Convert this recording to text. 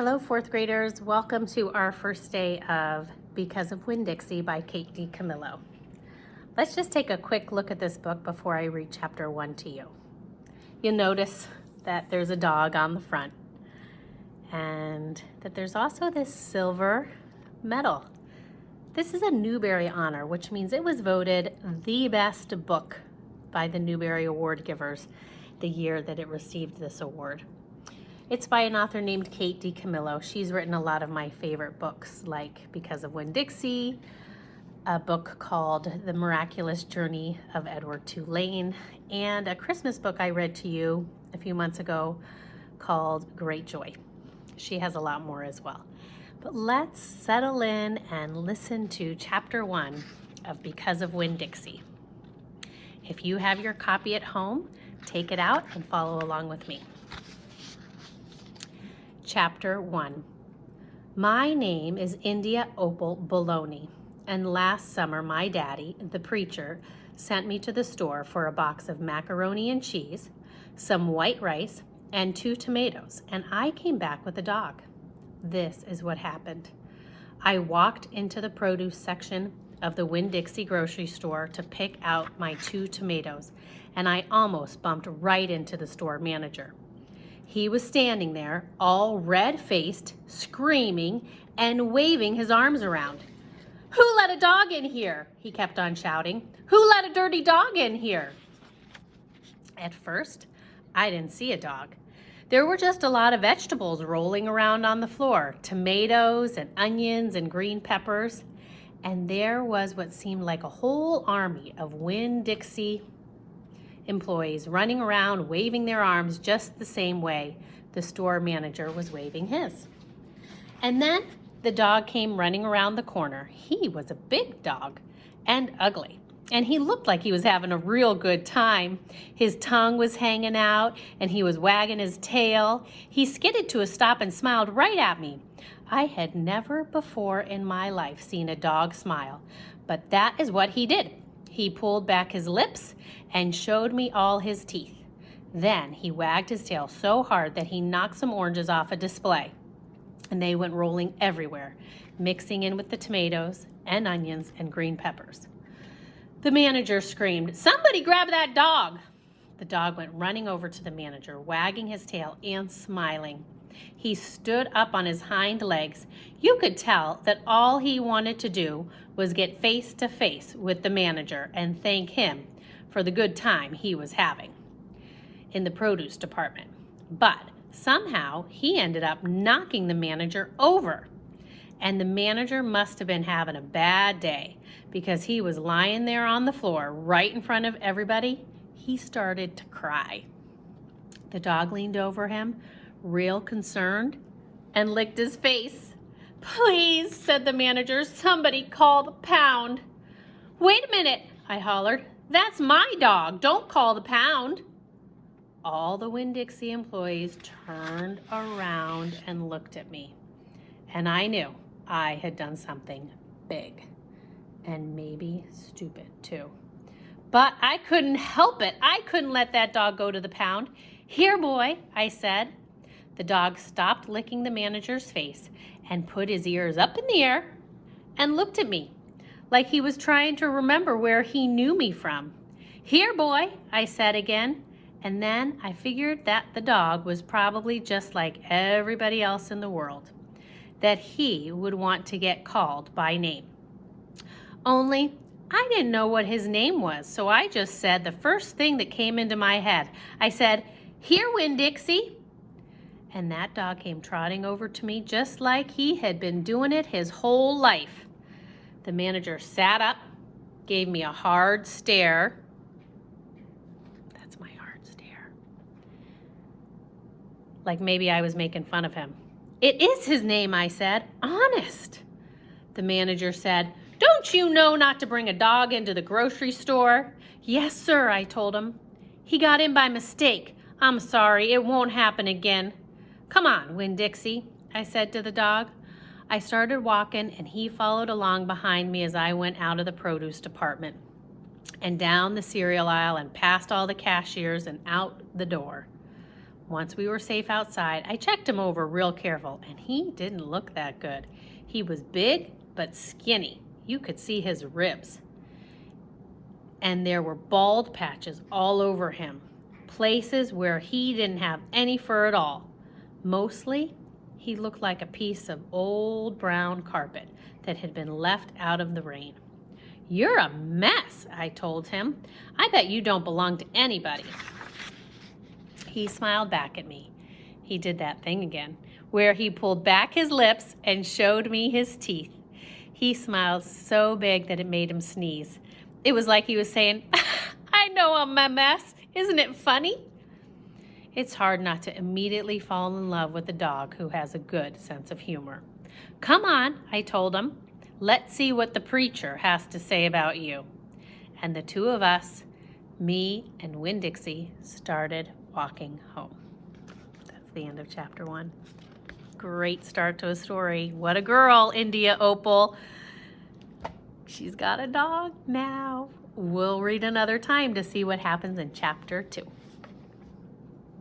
Hello, fourth graders. Welcome to our first day of Because of Winn, Dixie by Kate DiCamillo. Let's just take a quick look at this book before I read chapter 1 to you. You'll notice that there's a dog on the front and that there's also this silver medal. This is a Newbery honor, which means it was voted the best book by the Newbery Award givers the year that it received this award. It's by an author named Kate DiCamillo. She's written a lot of my favorite books, like Because of Winn, Dixie, a book called The Miraculous Journey of Edward Tulane, and a Christmas book I read to you a few months ago called Great Joy. She has a lot more as well. But let's settle in and listen to chapter 1 of Because of Winn, Dixie. If you have your copy at home, take it out and follow along with me. Chapter 1. My name is India Opal Bologna, and last summer my daddy, the preacher, sent me to the store for a box of macaroni and cheese, some white rice, and 2 tomatoes, and I came back with a dog. This is what happened. I walked into the produce section of the Winn-Dixie grocery store to pick out my 2 tomatoes, and I almost bumped right into the store manager. He was standing there, all red-faced, screaming, and waving his arms around. "Who let a dog in here?" he kept on shouting. "Who let a dirty dog in here?" At first, I didn't see a dog. There were just a lot of vegetables rolling around on the floor, tomatoes and onions and green peppers, and there was what seemed like a whole army of Winn-Dixie employees running around waving their arms just the same way the store manager was waving his. And then the dog came running around the corner. He was a big dog and ugly, and he looked like he was having a real good time. His tongue was hanging out and he was wagging his tail. He skidded to a stop and smiled right at me. I had never before in my life seen a dog smile, but that is what he did. He pulled back his lips and showed me all his teeth. Then he wagged his tail so hard that he knocked some oranges off a display, and they went rolling everywhere, mixing in with the tomatoes and onions and green peppers. The manager screamed, "Somebody grab that dog!" The dog went running over to the manager, wagging his tail and smiling. He stood up on his hind legs. You could tell that all he wanted to do was get face to face with the manager and thank him for the good time he was having in the produce department. But somehow he ended up knocking the manager over. And the manager must have been having a bad day because he was lying there on the floor right in front of everybody. He started to cry. The dog leaned over him, real concerned, and licked his face. "Please," said the manager, "somebody call the pound." "Wait a minute," I hollered. "That's my dog. Don't call the pound." All the Winn-Dixie employees turned around and looked at me. And I knew I had done something big and maybe stupid too. But I couldn't help it. I couldn't let that dog go to the pound. "Here, boy," I said. The dog stopped licking the manager's face and put his ears up in the air and looked at me like he was trying to remember where he knew me from. "Here, boy," I said again, and then I figured that the dog was probably just like everybody else in the world, that he would want to get called by name. Only I didn't know what his name was, so I just said the first thing that came into my head. I said, "Here, Winn-Dixie." And that dog came trotting over to me just like he had been doing it his whole life. The manager sat up, gave me a hard stare. That's my hard stare. Like maybe I was making fun of him. "It is his name," I said. "Honest." The manager said, "Don't you know not to bring a dog into the grocery store?" "Yes, sir," I told him. "He got in by mistake. I'm sorry, it won't happen again." "Come on, Winn-Dixie," I said to the dog. I started walking and he followed along behind me as I went out of the produce department and down the cereal aisle and past all the cashiers and out the door. Once we were safe outside, I checked him over real careful, and he didn't look that good. He was big but skinny. You could see his ribs. And there were bald patches all over him, places where he didn't have any fur at all. Mostly, he looked like a piece of old brown carpet that had been left out of the rain. "You're a mess," I told him. "I bet you don't belong to anybody." He smiled back at me. He did that thing again, where he pulled back his lips and showed me his teeth. He smiled so big that it made him sneeze. It was like he was saying, "I know I'm a mess. Isn't it funny?" It's hard not to immediately fall in love with a dog who has a good sense of humor. "Come on," I told him. "Let's see what the preacher has to say about you." And the two of us, me and Winn Dixie, started walking home. That's the end of chapter 1. Great start to a story. What a girl, India Opal. She's got a dog now. We'll read another time to see what happens in chapter 2.